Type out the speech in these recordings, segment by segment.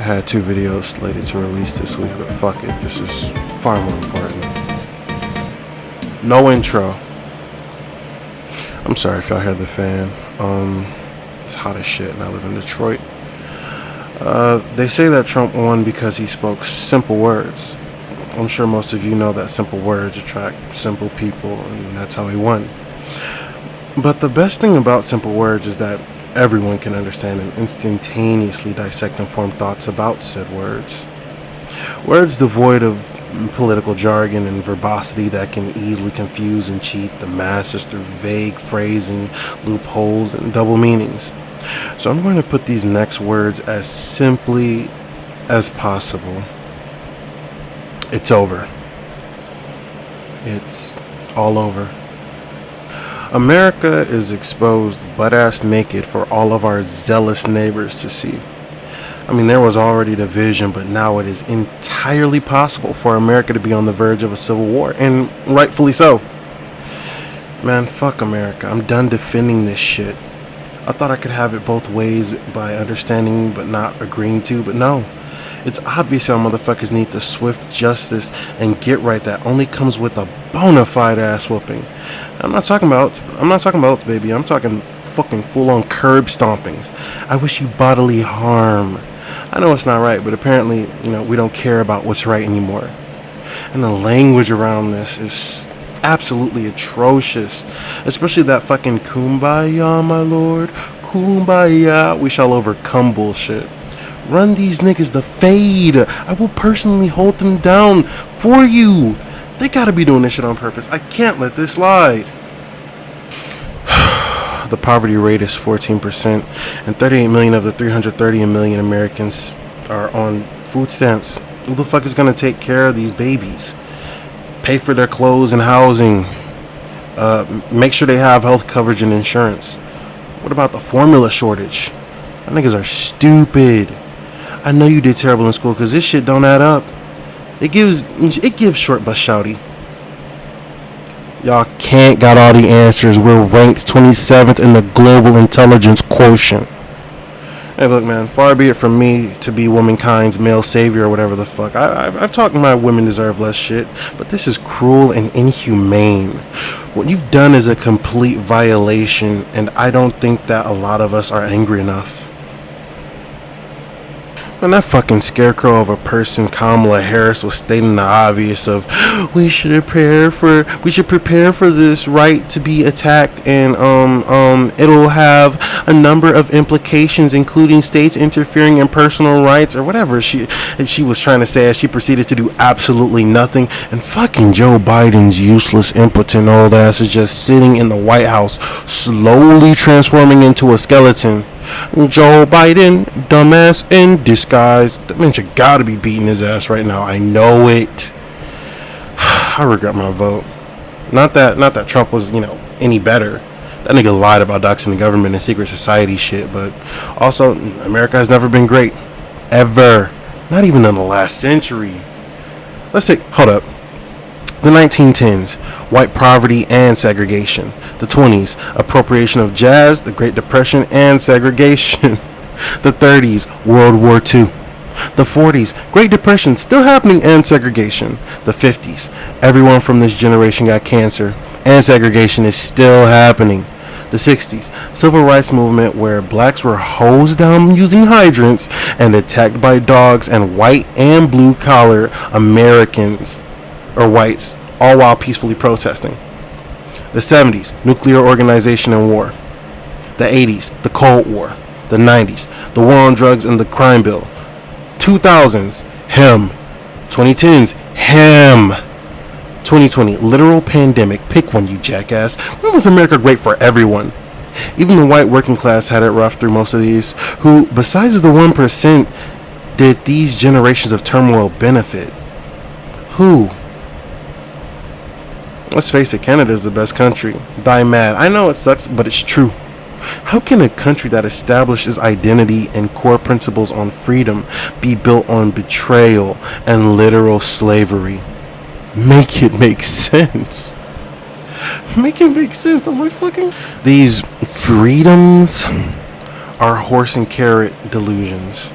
had 2 videos slated to release this week, but fuck it, this is far more important. No intro. I'm sorry if y'all hear the fan. It's hot as shit and I live in Detroit. They say that Trump won because he spoke simple words. I'm sure most of you know that simple words attract simple people, and that's how he won. But the best thing about simple words is that everyone can understand and instantaneously dissect and form thoughts about said words. Words devoid of political jargon and verbosity that can easily confuse and cheat the masses through vague phrasing, loopholes, and double meanings. So I'm going to put these next words as simply as possible. It's over. It's all over. America is exposed butt-ass naked for all of our zealous neighbors to see. I mean, there was already division, but now it is entirely possible for America to be on the verge of a civil war, and rightfully so. Man, fuck America. I'm done defending this shit. I thought I could have it both ways by understanding but not agreeing to, but no. It's obvious how motherfuckers need the swift justice and get right that only comes with a bona fide ass whooping. I'm not talking about, baby. I'm talking fucking full-on curb stompings. I wish you bodily harm. I know it's not right, but apparently, we don't care about what's right anymore. And the language around this is absolutely atrocious. Especially that fucking kumbaya, my lord. Kumbaya, we shall overcome bullshit. Run these niggas the fade. I will personally hold them down for you. They gotta be doing this shit on purpose. I can't let this slide. The poverty rate is 14%, and 38 million of the 330 million Americans are on food stamps. Who the fuck is gonna take care of these babies? Pay for their clothes and housing. Make sure they have health coverage and insurance. What about the formula shortage? That niggas are stupid. I know you did terrible in school because this shit don't add up. It gives short bus shouty. Y'all can't got all the answers. We're ranked 27th in the global intelligence quotient. Hey, look, man, far be it from me to be womankind's male savior or whatever the fuck. I've talked my women deserve less shit, but this is cruel and inhumane. What you've done is a complete violation, and I don't think that a lot of us are angry enough. And that fucking scarecrow of a person, Kamala Harris, was stating the obvious of we should prepare for this right to be attacked, and it'll have a number of implications, including states interfering in personal rights or whatever she was trying to say, as she proceeded to do absolutely nothing. And fucking Joe Biden's useless, impotent old ass is just sitting in the White House, slowly transforming into a skeleton. Joe Biden, dumbass in disguise. That man should gotta be beating his ass right now. I know it. I regret my vote. Not that Trump was, any better. That nigga lied about doxing the government and secret society shit. But also, America has never been great. Ever. Not even in the last century. Hold up. The 1910s, white poverty and segregation. The 20s, appropriation of jazz, the Great Depression and segregation. The 30s, World War II. The 40s, Great Depression still happening and segregation. The 50s, everyone from this generation got cancer and segregation is still happening. The 60s, civil rights movement where blacks were hosed down using hydrants and attacked by dogs and white and blue collar Americans or whites, all while peacefully protesting. The 70s, nuclear organization and war. The 80s, the Cold War. The 90s, the war on drugs and the crime bill. 2000s, him. 2010s, him. 2020, literal pandemic. Pick one, you jackass. When was America great for everyone? Even the white working class had it rough through most of these, who, besides the 1%, did these generations of turmoil benefit? Who? Let's face it, Canada is the best country. Die mad. I know it sucks, but it's true. How can a country that establishes identity and core principles on freedom be built on betrayal and literal slavery? Make it make sense. Make it make sense. Oh my fucking... These freedoms are horse and carrot delusions.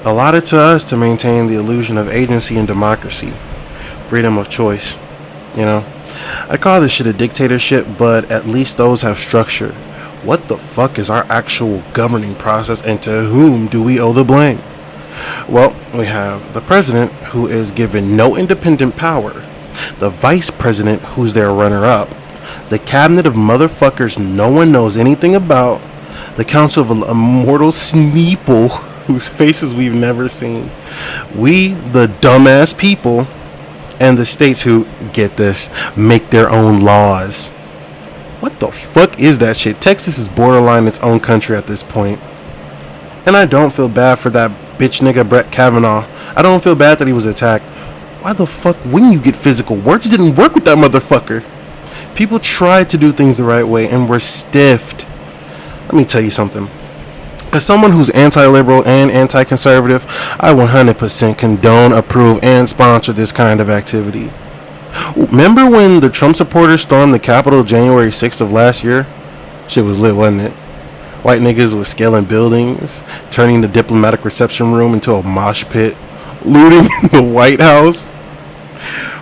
allotted to us to maintain the illusion of agency and democracy, freedom of choice. You know, I call this shit a dictatorship, but at least those have structure. What the fuck is our actual governing process, and to whom do we owe the blame? Well, we have the president, who is given no independent power, the vice president, who's their runner up, the cabinet of motherfuckers no one knows anything about, the council of immortal Sneeple, whose faces we've never seen, we, the dumbass people, and the states who, get this, make their own laws. What the fuck is that shit? Texas is borderline its own country at this point. And I don't feel bad for that bitch nigga Brett Kavanaugh. I don't feel bad that he was attacked. Why the fuck wouldn't you get physical? Words didn't work with that motherfucker. People tried to do things the right way and were stiffed. Let me tell you something. As someone who's anti-liberal and anti-conservative, I 100% condone, approve, and sponsor this kind of activity. Remember when the Trump supporters stormed the Capitol January 6th of last year? Shit was lit, wasn't it? White niggas was scaling buildings, turning the diplomatic reception room into a mosh pit, looting the White House.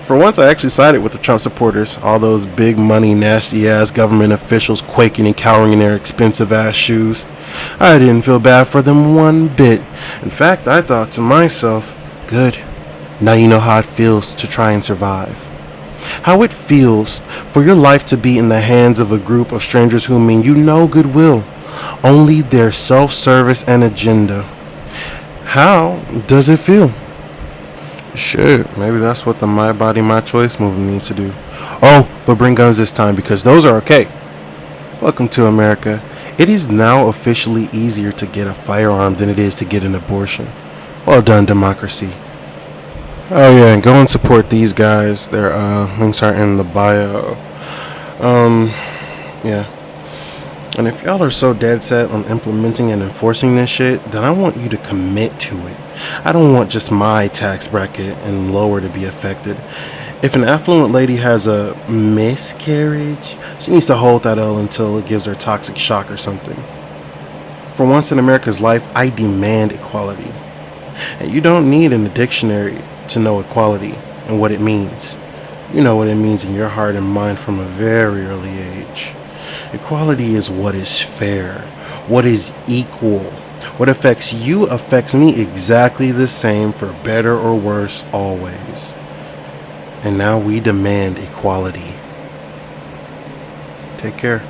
For once, I actually sided with the Trump supporters, all those big money, nasty ass government officials quaking and cowering in their expensive ass shoes. I didn't feel bad for them one bit. In fact, I thought to myself, good, now you know how it feels to try and survive. How it feels for your life to be in the hands of a group of strangers who mean you no goodwill, only their self-service and agenda. How does it feel? Shit, maybe that's what the My Body, My Choice movement needs to do. Oh, but bring guns this time, because those are okay. Welcome to America. It is now officially easier to get a firearm than it is to get an abortion. Well done, democracy. Oh yeah, and go and support these guys. Their links are in the bio. Yeah. And if y'all are so dead set on implementing and enforcing this shit, then I want you to commit to it. I don't want just my tax bracket and lower to be affected. If an affluent lady has a miscarriage, she needs to hold that L until it gives her toxic shock or something. For once in America's life, I demand equality. And you don't need in a dictionary to know equality and what it means. You know what it means in your heart and mind from a very early age. Equality is what is fair, what is equal. What affects you affects me exactly the same, for better or worse, always. And now we demand equality. Take care.